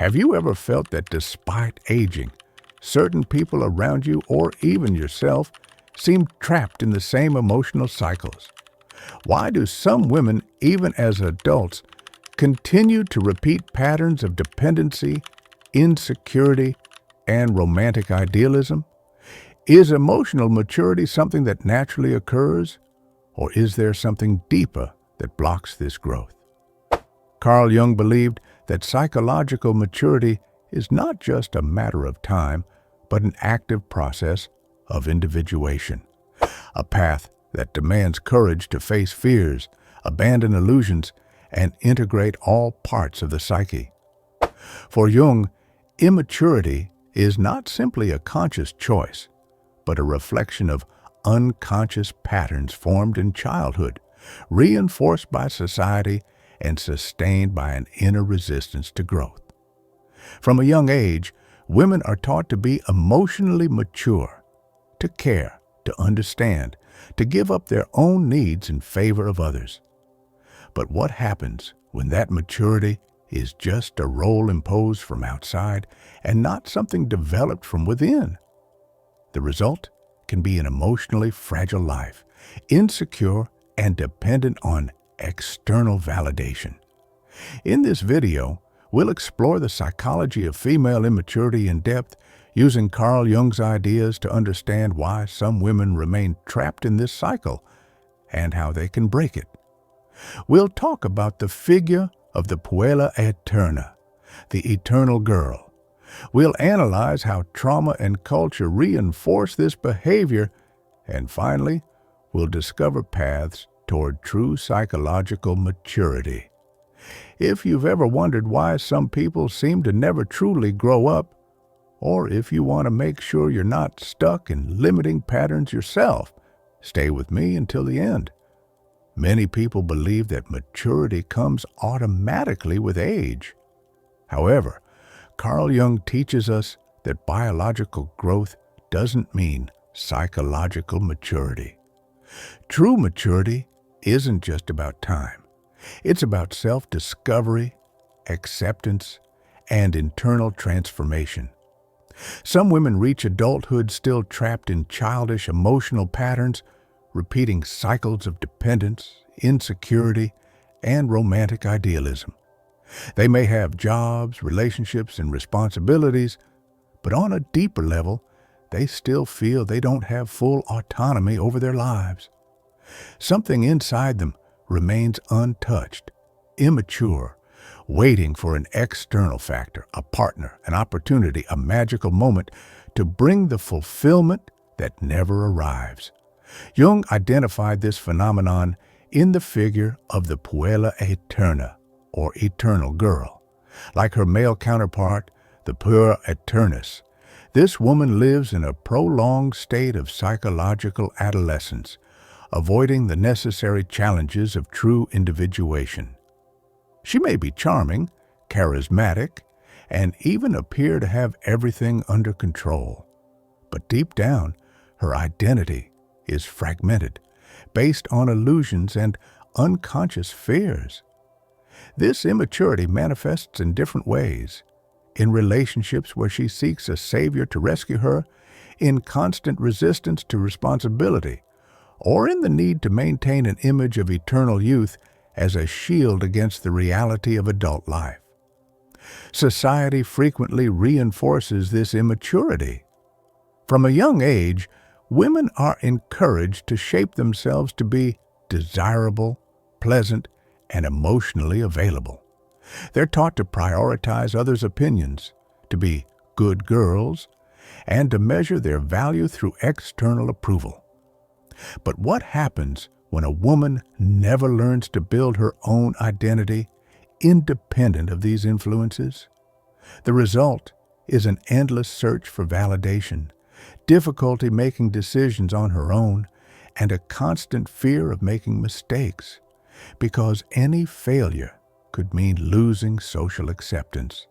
Have you ever felt that despite aging, certain people around you or even yourself seem trapped in the same emotional cycles? Why do some women, even as adults, continue to repeat patterns of dependency, insecurity, and romantic idealism? Is emotional maturity something that naturally occurs, or is there something deeper that blocks this growth? Carl Jung believed that psychological maturity is not just a matter of time, but an active process of individuation, a path that demands courage to face fears, abandon illusions, and integrate all parts of the psyche. For Jung, immaturity is not simply a conscious choice, but a reflection of unconscious patterns formed in childhood, reinforced by society and sustained by an inner resistance to growth. From a young age, women are taught to be emotionally mature, to care, to understand, to give up their own needs in favor of others. But what happens when that maturity is just a role imposed from outside and not something developed from within? The result can be an emotionally fragile life, insecure and dependent on external validation. In this video, we'll explore the psychology of female immaturity in depth, using Carl Jung's ideas to understand why some women remain trapped in this cycle and how they can break it. We'll talk about the figure of the Puea eterna, the eternal girl. We'll analyze how trauma and culture reinforce this behavior, and finally, we'll discover paths toward true psychological maturity. If you've ever wondered why some people seem to never truly grow up, or if you want to make sure you're not stuck in limiting patterns yourself, stay with me until the end. Many people believe that maturity comes automatically with age. However, Carl Jung teaches us that biological growth doesn't mean psychological maturity. True maturity isn't just about time. It's about self-discovery, acceptance, and internal transformation. Some women reach adulthood still trapped in childish emotional patterns, repeating cycles of dependence, insecurity, and romantic idealism. They may have jobs, relationships, and responsibilities, but on a deeper level, they still feel they don't have full autonomy over their lives. Something inside them remains untouched, immature, waiting for an external factor, a partner, an opportunity, a magical moment to bring the fulfillment that never arrives. Jung identified this phenomenon in the figure of the Puea eterna, or eternal girl. Like her male counterpart, the Puea eternus, this woman lives in a prolonged state of psychological adolescence, avoiding the necessary challenges of true individuation. She may be charming, charismatic, and even appear to have everything under control. But deep down, her identity is fragmented, based on illusions and unconscious fears. This immaturity manifests in different ways: in relationships where she seeks a savior to rescue her, in constant resistance to responsibility, or in the need to maintain an image of eternal youth as a shield against the reality of adult life. Society frequently reinforces this immaturity. From a young age, women are encouraged to shape themselves to be desirable, pleasant, and emotionally available. They're taught to prioritize others' opinions, to be good girls, and to measure their value through external approval. But what happens when a woman never learns to build her own identity independent of these influences? The result is an endless search for validation, difficulty making decisions on her own, and a constant fear of making mistakes, because any failure could mean losing social acceptance.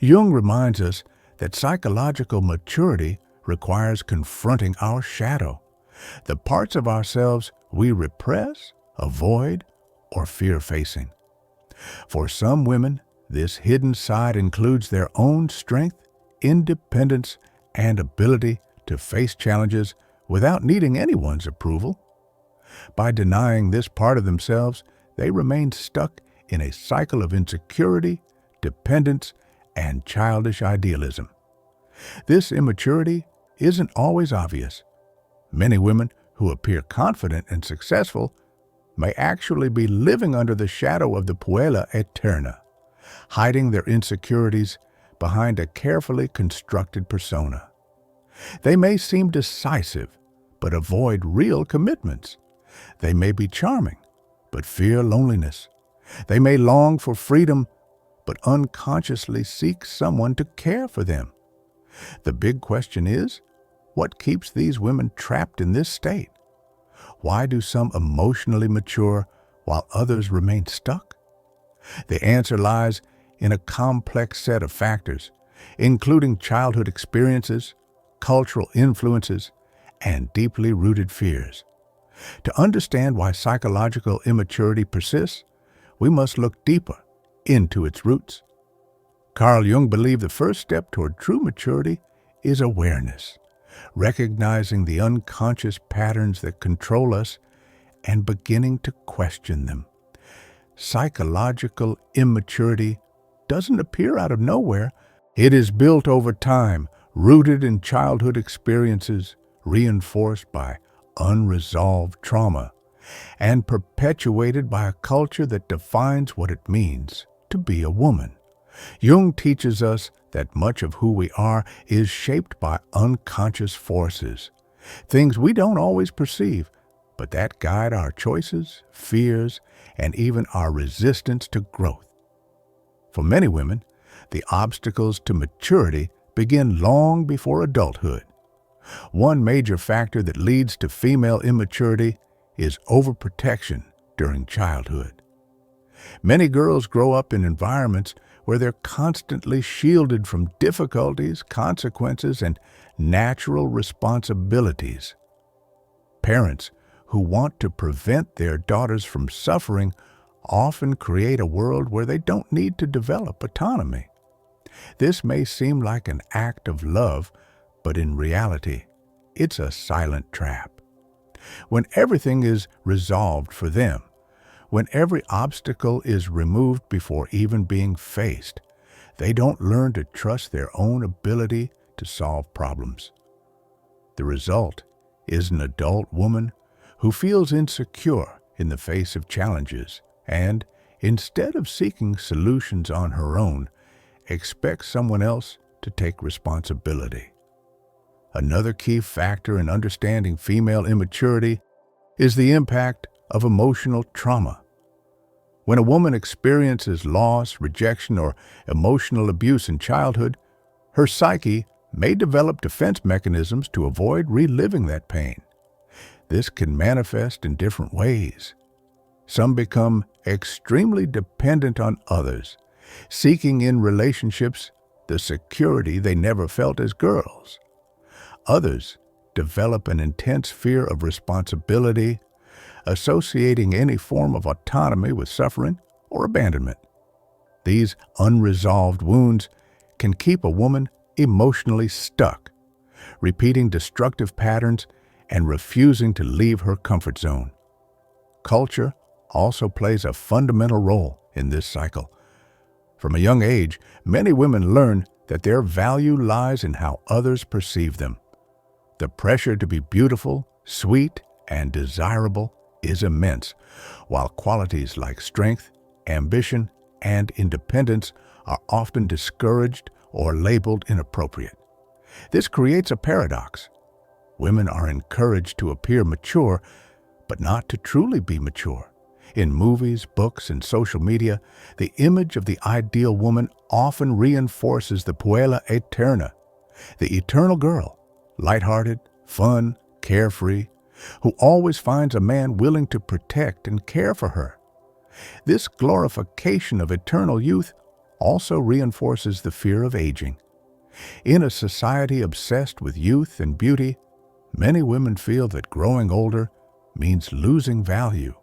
Jung reminds us that psychological maturity requires confronting our shadow, the parts of ourselves we repress, avoid, or fear facing. For some women, This hidden side includes their own strength, independence, and ability to face challenges without needing anyone's approval. By denying this part of themselves, they remain stuck in a cycle of insecurity, dependence, and childish idealism. This immaturity isn't always obvious. Many women who appear confident and successful may actually be living under the shadow of the Puea eterna, hiding their insecurities behind a carefully constructed persona. They may seem decisive, but avoid real commitments. They may be charming, but fear loneliness. They may long for freedom, but unconsciously seek someone to care for them. The big question is, what keeps these women trapped in this state? Why do some emotionally mature while others remain stuck? The answer lies in a complex set of factors, including childhood experiences, cultural influences, and deeply rooted fears. To understand why psychological immaturity persists, we must look deeper into its roots. Carl Jung believed the first step toward true maturity is awareness, recognizing the unconscious patterns that control us and beginning to question them. Psychological immaturity doesn't appear out of nowhere. It is built over time, rooted in childhood experiences, reinforced by unresolved trauma, and perpetuated by a culture that defines what it means to be a woman. Jung teaches us that much of who we are is shaped by unconscious forces, things we don't always perceive, but that guide our choices, fears, and even our resistance to growth. For many women, the obstacles to maturity begin long before adulthood. One major factor that leads to female immaturity is overprotection during childhood. Many girls grow up in environments where they're constantly shielded from difficulties, consequences, and natural responsibilities. Parents who want to prevent their daughters from suffering often create a world where they don't need to develop autonomy. This may seem like an act of love, but in reality, it's a silent trap. When everything is resolved for them, when every obstacle is removed before even being faced, they don't learn to trust their own ability to solve problems. The result is an adult woman who feels insecure in the face of challenges and, instead of seeking solutions on her own, expects someone else to take responsibility. Another key factor in understanding female immaturity is the impact of emotional trauma. When a woman experiences loss, rejection, or emotional abuse in childhood, her psyche may develop defense mechanisms to avoid reliving that pain. This can manifest in different ways. Some become extremely dependent on others, seeking in relationships the security they never felt as girls. Others develop an intense fear of responsibility, associating any form of autonomy with suffering or abandonment. These unresolved wounds can keep a woman emotionally stuck, repeating destructive patterns and refusing to leave her comfort zone. Culture also plays a fundamental role in this cycle. From a young age, many women learn that their value lies in how others perceive them. The pressure to be beautiful, sweet, and desirable is immense, while qualities like strength, ambition, and independence are often discouraged or labeled inappropriate. This creates a paradox. Women are encouraged to appear mature, but not to truly be mature. In movies, books, and social media, the image of the ideal woman often reinforces the Puea eterna, the eternal girl, lighthearted, fun, carefree, who always finds a man willing to protect and care for her. This glorification of eternal youth also reinforces the fear of aging. In a society obsessed with youth and beauty, many women feel that growing older means losing value.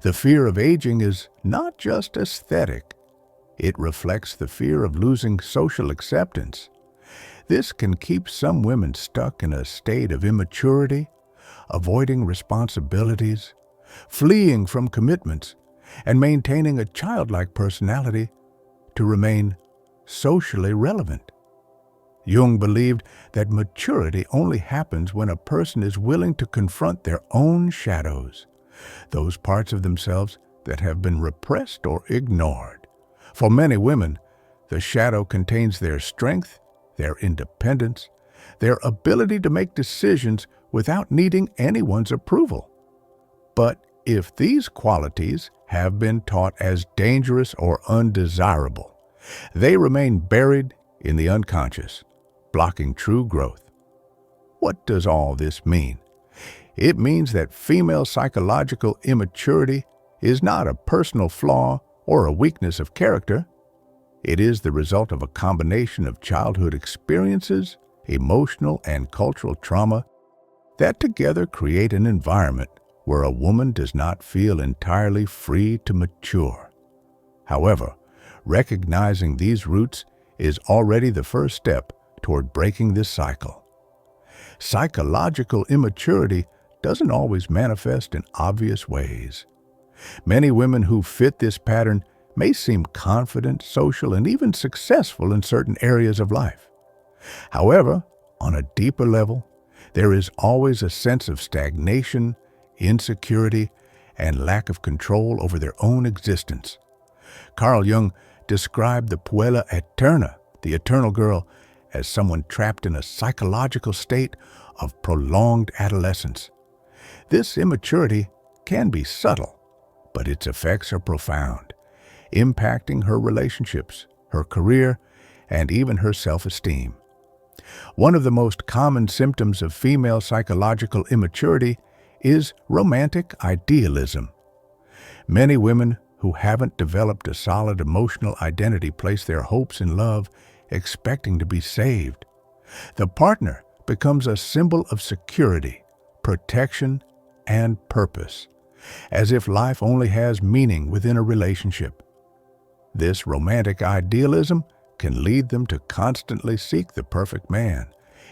The fear of aging is not just aesthetic. It reflects the fear of losing social acceptance. This can keep some women stuck in a state of immaturity, avoiding responsibilities, fleeing from commitments, and maintaining a childlike personality to remain socially relevant. Jung believed that maturity only happens when a person is willing to confront their own shadows, those parts of themselves that have been repressed or ignored. For many women, the shadow contains their strength, their independence, their ability to make decisions without needing anyone's approval. But if these qualities have been taught as dangerous or undesirable, they remain buried in the unconscious, blocking true growth. What does all this mean? It means that female psychological immaturity is not a personal flaw or a weakness of character. It is the result of a combination of childhood experiences, emotional and cultural trauma that together create an environment where a woman does not feel entirely free to mature. However, recognizing these roots is already the first step toward breaking this cycle. Psychological immaturity doesn't always manifest in obvious ways. Many women who fit this pattern may seem confident, social, and even successful in certain areas of life. However, on a deeper level, there is always a sense of stagnation, insecurity, and lack of control over their own existence. Carl Jung described the Puea eterna, the eternal girl, as someone trapped in a psychological state of prolonged adolescence. This immaturity can be subtle, but its effects are profound, impacting her relationships, her career, and even her self-esteem. One of the most common symptoms of female psychological immaturity is romantic idealism. Many women who haven't developed a solid emotional identity place their hopes in love, expecting to be saved. The partner becomes a symbol of security, protection, and purpose, as if life only has meaning within a relationship. This romantic idealism can lead them to constantly seek the perfect man,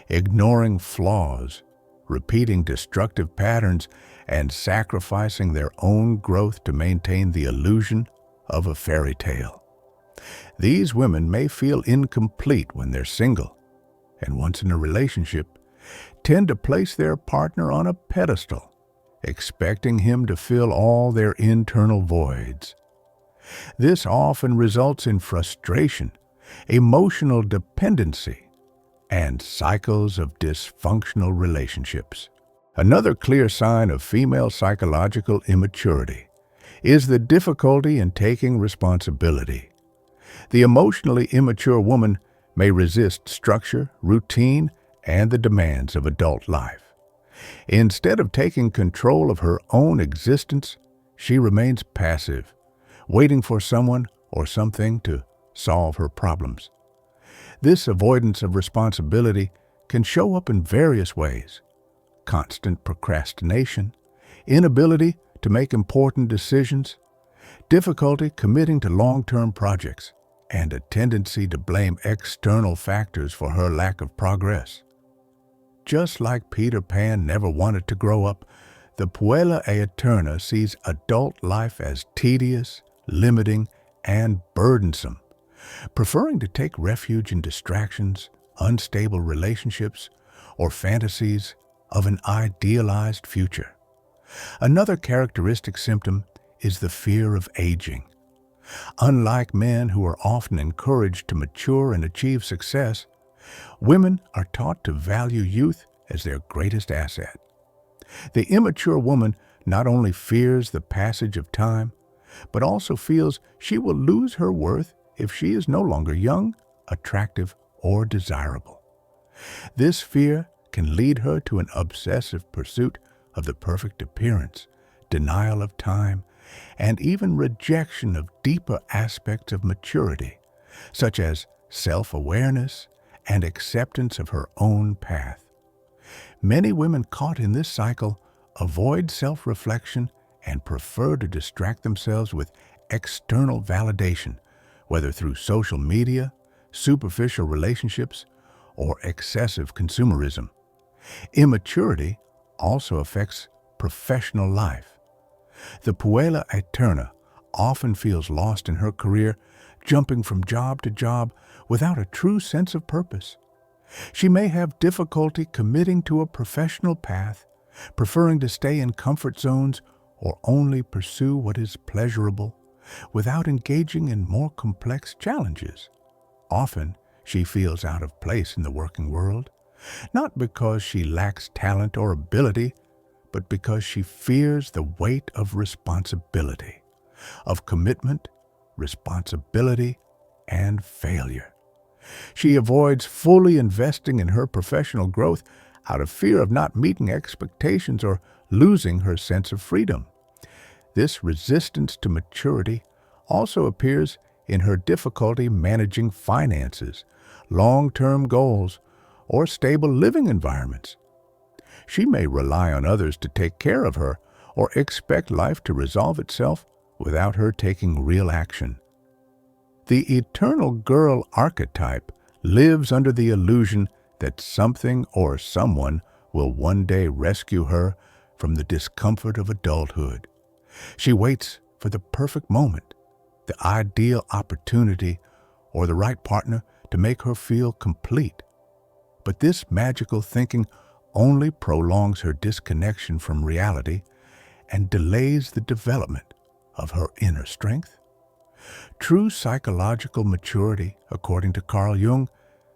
ignoring flaws, repeating destructive patterns, and sacrificing their own growth to maintain the illusion of a fairy tale. These women may feel incomplete when they're single, and once in a relationship, tend to place their partner on a pedestal, expecting him to fill all their internal voids. This often results in frustration, emotional dependency, and cycles of dysfunctional relationships. Another clear sign of female psychological immaturity is the difficulty in taking responsibility. The emotionally immature woman may resist structure, routine, and the demands of adult life. Instead of taking control of her own existence, she remains passive, waiting for someone or something to solve her problems. This avoidance of responsibility can show up in various ways: constant procrastination, inability to make important decisions, difficulty committing to long-term projects, and a tendency to blame external factors for her lack of progress. Just like Peter Pan never wanted to grow up, the Puea eterna sees adult life as tedious, limiting, and burdensome, preferring to take refuge in distractions, unstable relationships, or fantasies of an idealized future. Another characteristic symptom is the fear of aging. Unlike men who are often encouraged to mature and achieve success, women are taught to value youth as their greatest asset. The immature woman not only fears the passage of time, but also feels she will lose her worth if she is no longer young, attractive, or desirable. This fear can lead her to an obsessive pursuit of the perfect appearance, denial of time, and even rejection of deeper aspects of maturity, such as self-awareness and acceptance of her own path. Many women caught in this cycle avoid self-reflection and prefer to distract themselves with external validation, whether through social media, superficial relationships, or excessive consumerism. Immaturity also affects professional life. The Puea eterna often feels lost in her career, jumping from job to job without a true sense of purpose. She may have difficulty committing to a professional path, preferring to stay in comfort zones or only pursue what is pleasurable without engaging in more complex challenges. Often, she feels out of place in the working world, not because she lacks talent or ability, but because she fears the weight of responsibility, of commitment, responsibility, and failure. She avoids fully investing in her professional growth out of fear of not meeting expectations or losing her sense of freedom. This resistance to maturity also appears in her difficulty managing finances, long-term goals, or stable living environments. She may rely on others to take care of her or expect life to resolve itself without her taking real action. The eternal girl archetype lives under the illusion that something or someone will one day rescue her from the discomfort of adulthood. She waits for the perfect moment, the ideal opportunity, or the right partner to make her feel complete. But this magical thinking only prolongs her disconnection from reality and delays the development of her inner strength. True psychological maturity, according to Carl Jung,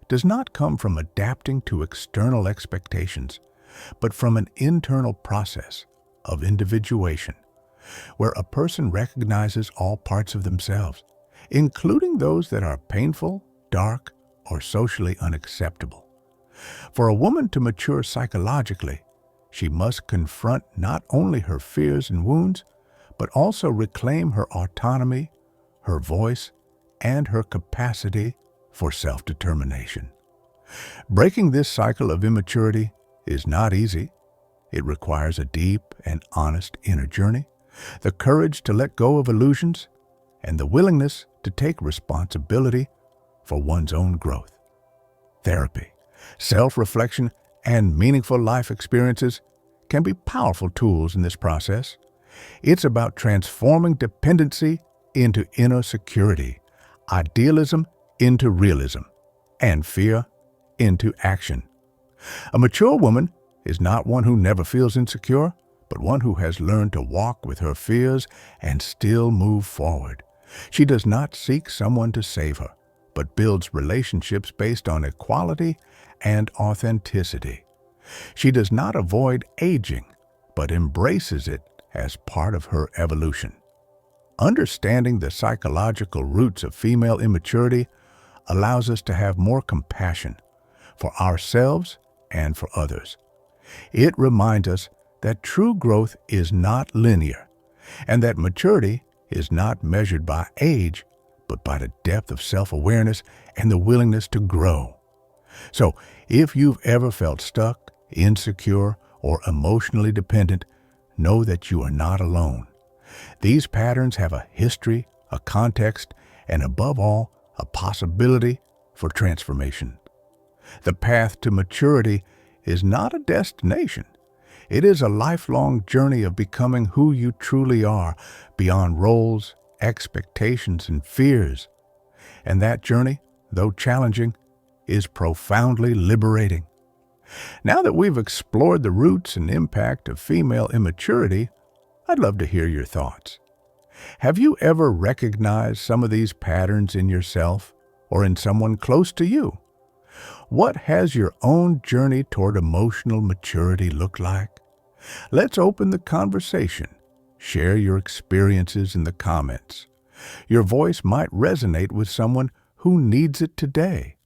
does not come from adapting to external expectations, but from an internal process of individuation, where a person recognizes all parts of themselves, including those that are painful, dark, or socially unacceptable. For a woman to mature psychologically, she must confront not only her fears and wounds, but also reclaim her autonomy, her voice, and her capacity for self-determination. Breaking this cycle of immaturity is not easy. It requires a deep and honest inner journey, the courage to let go of illusions, and the willingness to take responsibility for one's own growth. Therapy, self-reflection, and meaningful life experiences can be powerful tools in this process. It's about transforming dependency into inner security, idealism into realism, and fear into action. A mature woman is not one who never feels insecure, but one who has learned to walk with her fears and still move forward. She does not seek someone to save her, but builds relationships based on equality and authenticity. She does not avoid aging, but embraces it as part of her evolution. Understanding the psychological roots of female immaturity allows us to have more compassion for ourselves and for others. It reminds us that true growth is not linear, and that maturity is not measured by age, but by the depth of self-awareness and the willingness to grow. So, if you've ever felt stuck, insecure, or emotionally dependent, know that you are not alone. These patterns have a history, a context, and above all, a possibility for transformation. The path to maturity is not a destination. It is a lifelong journey of becoming who you truly are, beyond roles, expectations, and fears. And that journey, though challenging, is profoundly liberating. Now that we've explored the roots and impact of female immaturity, I'd love to hear your thoughts. Have you ever recognized some of these patterns in yourself or in someone close to you? What has your own journey toward emotional maturity looked like? Let's open the conversation. Share your experiences in the comments. Your voice might resonate with someone who needs it today.